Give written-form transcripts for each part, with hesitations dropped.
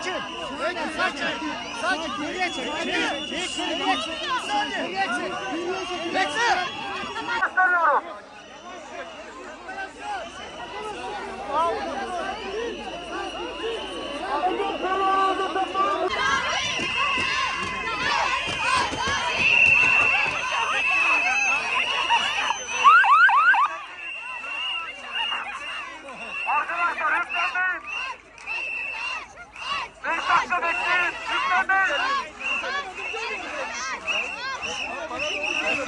Sakin. Sakin. Sakin. Geriye çek. Geriye çek. Geriye çek. Bekle. Gösteriyorum. Arkadaşlar hükmetmeyin. 5 dakika bekleyin. Hükmetmeyin.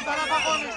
Tarafa konuş.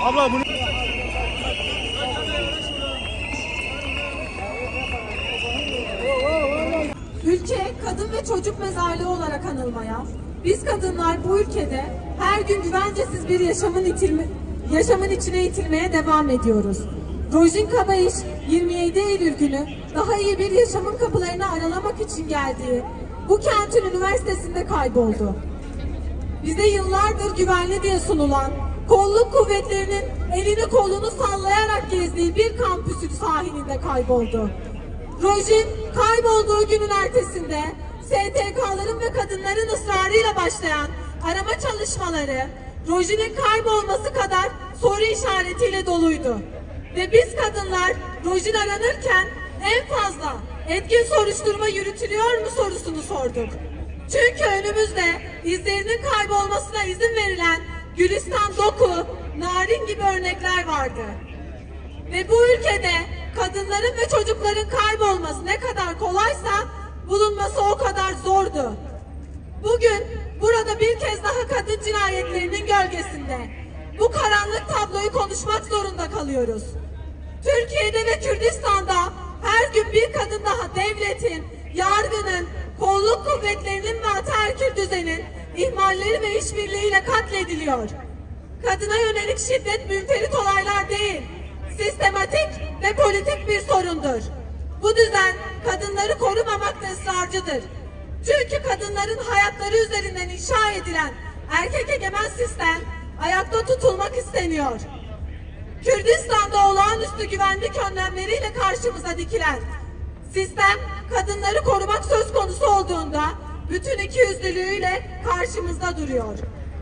Abla bunu... Ülke kadın ve çocuk mezarlığı olarak anılmaya, biz kadınlar bu ülkede her gün güvencesiz bir yaşamın içine itilmeye devam ediyoruz. Rojin Kabayiş 27 Eylül günü daha iyi bir yaşamın kapılarını aralamak için geldiği bu kentin üniversitesinde kayboldu. Bize yıllardır güvenli diye sunulan, kolluk kuvvetlerinin elini kolunu sallayarak gezdiği bir kampüsün sahilinde kayboldu. Rojin kaybolduğu günün ertesinde STK'ların ve kadınların ısrarıyla başlayan arama çalışmaları Rojin'in kaybolması kadar soru işaretiyle doluydu. Ve biz kadınlar Rojin aranırken en fazla etkin soruşturma yürütülüyor mu sorusunu sorduk. Çünkü önümüzde izlerinin kaybolmasına izin verilen Gülistan Doku, Narin gibi örnekler vardı. Ve bu ülkede kadınların ve çocukların kaybolması ne kadar kolaysa bulunması o kadar zordu. Bugün burada bir kez daha kadın cinayetlerinin gölgesinde bu karanlık tabloyu konuşmak zorunda kalıyoruz. Türkiye'de ve Kürdistan'da her gün bir kadın daha devletin, yargının, kolluk kuvvetlerinin ve ataerkil düzenin ihmalleri ve işbirliğiyle katlediliyor. Kadına yönelik şiddet münferit olaylar değil, sistematik ve politik bir sorundur. Bu düzen kadınları korumamakta ısrarcıdır. Çünkü kadınların hayatları üzerinden inşa edilen erkek egemen sistem ayakta tutulmak isteniyor. Kürdistan'da olağanüstü güvenlik önlemleriyle karşımıza dikilen sistem kadınları korumak söz konusu olduğunda bütün ikiyüzlülüğüyle karşımızda duruyor.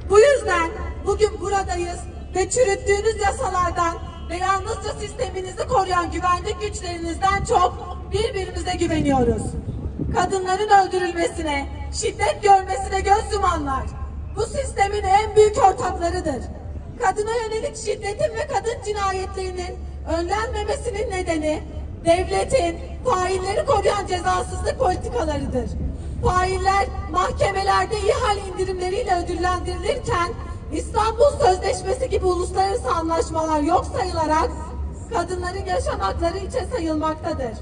Bu yüzden bugün buradayız ve çürüttüğünüz yasalardan ve yalnızca sisteminizi koruyan güvenlik güçlerinizden çok birbirimize güveniyoruz. Kadınların öldürülmesine, şiddet görmesine göz yumanlar bu sistemin en büyük ortaklarıdır. Kadına yönelik şiddetin ve kadın cinayetlerinin önlenmemesinin nedeni devletin failleri koruyan cezasızlık politikalarıdır. Failler mahkemelerde ihale indirimleriyle ödüllendirilirken İstanbul Sözleşmesi gibi uluslararası anlaşmalar yok sayılarak kadınların yaşam hakları içe sayılmaktadır.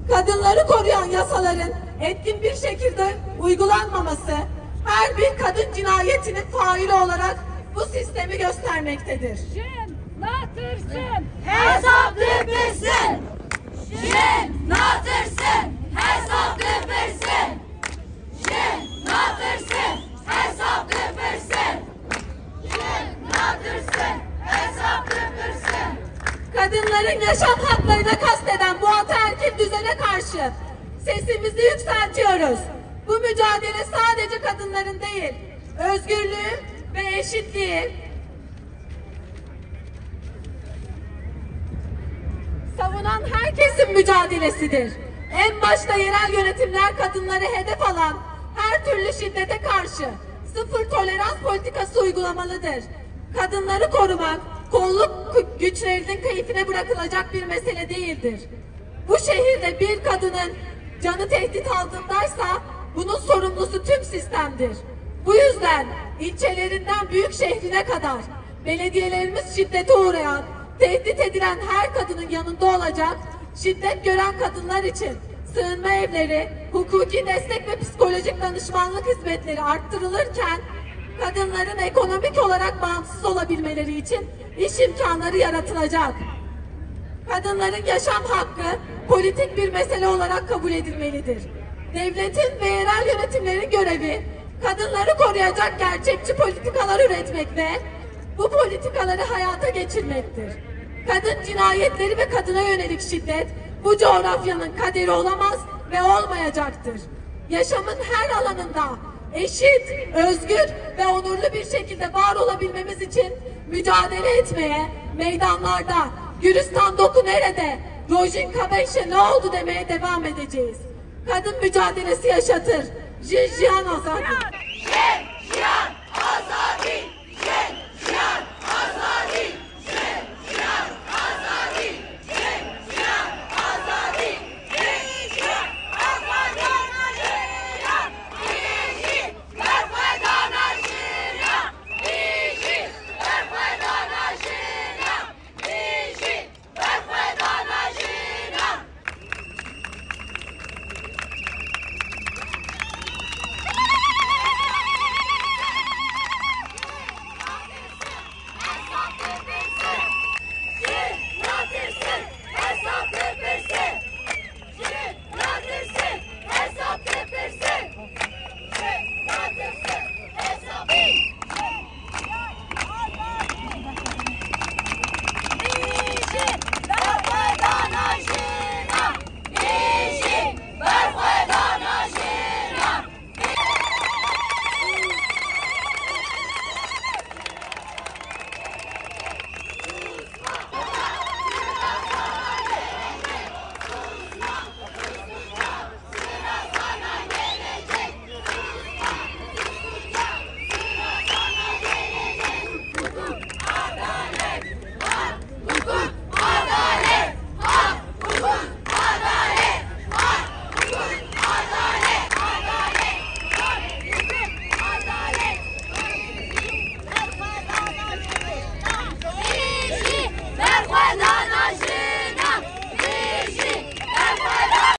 Kadınları koruyan yasaların etkin bir şekilde uygulanmaması her bir kadın cinayetinin faili olarak bu sistemi göstermektedir. Natırsın, hesap dıpırsın. Natırsın, hesap dıpırsın. Natırsın, hesap dıpırsın. Natırsın, hesap dıpırsın. Kadınların yaşam haklarına kasteden bu ataerkil düzene karşı sesimizi yükseltiyoruz. Bu mücadele sadece sadece kadınların değil, özgürlüğü ve eşitliği savunan herkesin mücadelesidir. En başta yerel yönetimler kadınları hedef alan her türlü şiddete karşı sıfır tolerans politikası uygulamalıdır. Kadınları korumak, kolluk güçlerinin keyfine bırakılacak bir mesele değildir. Bu şehirde bir kadının canı tehdit altındaysa bunun sorumlusu tüm sistemdir. Bu yüzden ilçelerinden büyük şehrine kadar belediyelerimiz şiddete uğrayan, tehdit edilen her kadının yanında olacak, şiddet gören kadınlar için sığınma evleri, hukuki destek ve psikolojik danışmanlık hizmetleri arttırılırken, kadınların ekonomik olarak bağımsız olabilmeleri için iş imkanları yaratılacak. Kadınların yaşam hakkı politik bir mesele olarak kabul edilmelidir. Devletin ve yerel yönetimlerin görevi, kadınları koruyacak gerçekçi politikalar üretmek ve bu politikaları hayata geçirmektir. Kadın cinayetleri ve kadına yönelik şiddet bu coğrafyanın kaderi olamaz ve olmayacaktır. Yaşamın her alanında eşit, özgür ve onurlu bir şekilde var olabilmemiz için mücadele etmeye, meydanlarda, Gülistan Doku nerede, Rojin Kabeş'e ne oldu demeye devam edeceğiz. Kadın mücadelesi yaşatır. Jijian Azadi.